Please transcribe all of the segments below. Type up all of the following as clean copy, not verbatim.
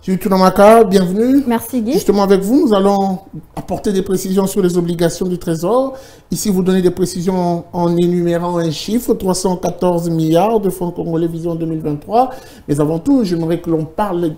Julie Tounamaka, bienvenue. Merci Guy. Justement avec vous, nous allons apporter des précisions sur les obligations du Trésor. Ici, vous donnez des précisions en énumérant un chiffre, 314 milliards de francs congolais vision 2023. Mais avant tout, j'aimerais que l'on parle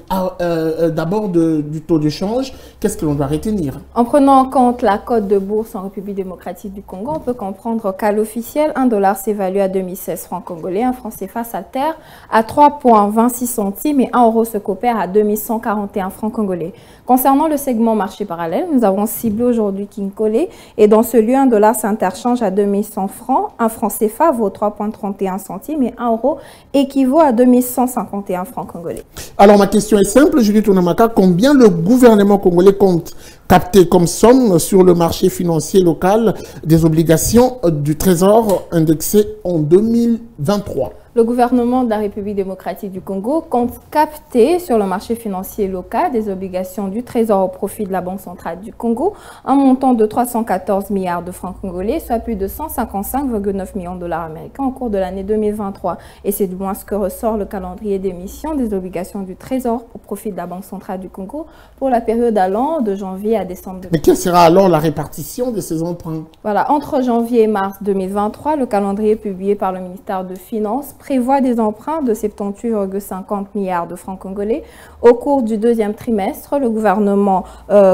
d'abord du taux de change. Qu'est-ce que l'on doit retenir? En prenant en compte la cote de bourse en République démocratique du Congo, on peut comprendre qu'à l'officiel, 1 dollar s'évalue à 2016 francs congolais, un franc CFA s'altère à 3,26 centimes et 1 euro se coopère à 2141 francs congolais. Concernant le segment marché parallèle, nous avons ciblé aujourd'hui Kinkolé et dans ce lieu, 1 dollar s'interchange à 2100 francs, un franc CFA vaut 3,31 centimes et 1 euro équivaut à 2151 francs congolais. Alors ma question est simple, Julie Tounamaka, combien le gouvernement congolais compte capter comme somme sur le marché financier local des obligations du Trésor indexées en 2023? Le gouvernement de la République démocratique du Congo compte capter sur le marché financier local des obligations du Trésor au profit de la Banque centrale du Congo un montant de 314 milliards de francs congolais, soit plus de 155,9 millions de dollars américains au cours de l'année 2023. Et c'est du moins ce que ressort le calendrier d'émission des obligations du Trésor au profit de la Banque centrale du Congo pour la période allant de janvier à décembre 2023. Mais quelle sera alors la répartition de ces emprunts? Voilà, entre janvier et mars 2023, le calendrier publié par le ministère de Finances prévoit des emprunts de 78,50 milliards de francs congolais. Au cours du deuxième trimestre, le gouvernement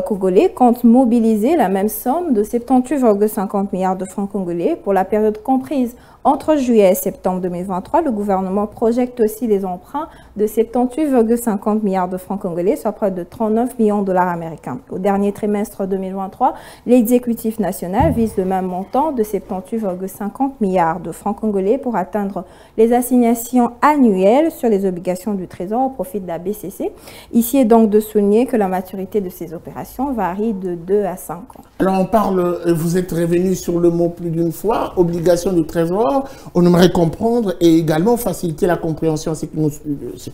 congolais compte mobiliser la même somme de 78,50 milliards de francs congolais pour la période comprise entre juillet et septembre 2023. Le gouvernement projette aussi les emprunts de 78,50 milliards de francs congolais, soit près de 39 millions de dollars américains. Au dernier trimestre 2023, l'exécutif national vise le même montant de 78,50 milliards de francs congolais pour atteindre les assignations annuelles sur les obligations du Trésor au profit de la BCC. Ici est donc de souligner que la maturité de ces opérations varie de 2 à 5 ans. Alors on parle, vous êtes revenu sur le mot plus d'une fois, obligation du Trésor. On aimerait comprendre et également faciliter la compréhension à ceux qui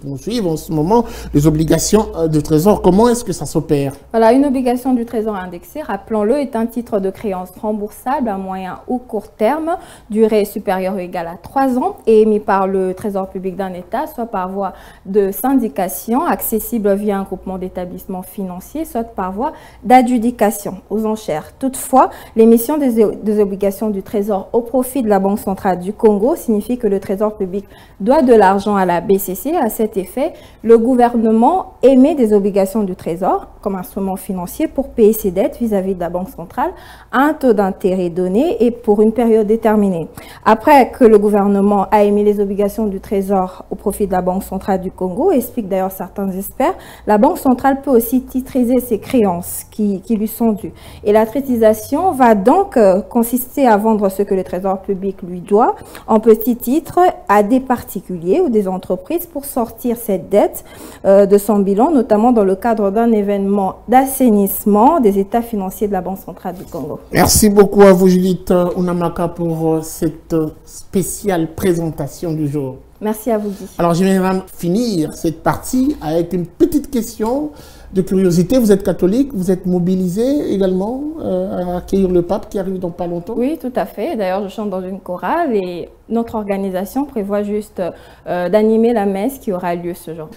nous suivent en ce moment, les obligations du Trésor. Comment est-ce que ça s'opère? Voilà, une obligation du Trésor indexée, rappelons-le, est un titre de créance remboursable à moyen ou court terme, durée supérieure ou égale à 3 ans, et émis par le Trésor public d'un État, soit par voie de syndication, accessible via un groupement d'établissements financiers, soit par voie d'adjudication aux enchères. Toutefois, l'émission des obligations du Trésor au profit de la Banque centrale du Congo signifie que le Trésor public doit de l'argent à la BCC. À cet effet, le gouvernement émet des obligations du Trésor comme instrument financier pour payer ses dettes vis-à-vis de la Banque centrale à un taux d'intérêt donné et pour une période déterminée. Après que le gouvernement a émis les obligations du Trésor au profit de la Banque centrale du Congo, expliquent d'ailleurs certains experts, la Banque centrale peut aussi titriser ses créances qui lui sont dues. Et la titrisation va donc consister à vendre ce que le Trésor public lui doit en petits titres à des particuliers ou des entreprises pour sortir cette dette de son bilan, notamment dans le cadre d'un événement d'assainissement des états financiers de la Banque centrale du Congo. Merci beaucoup à vous, Julie Tounamaka, pour cette spéciale présentation du jour. Merci à vous, Guy. Alors, je vais finir cette partie avec une petite question de curiosité. Vous êtes catholique, vous êtes mobilisé également à accueillir le pape qui arrive dans pas longtemps? Oui, tout à fait. D'ailleurs, je chante dans une chorale et notre organisation prévoit juste d'animer la messe qui aura lieu ce jour.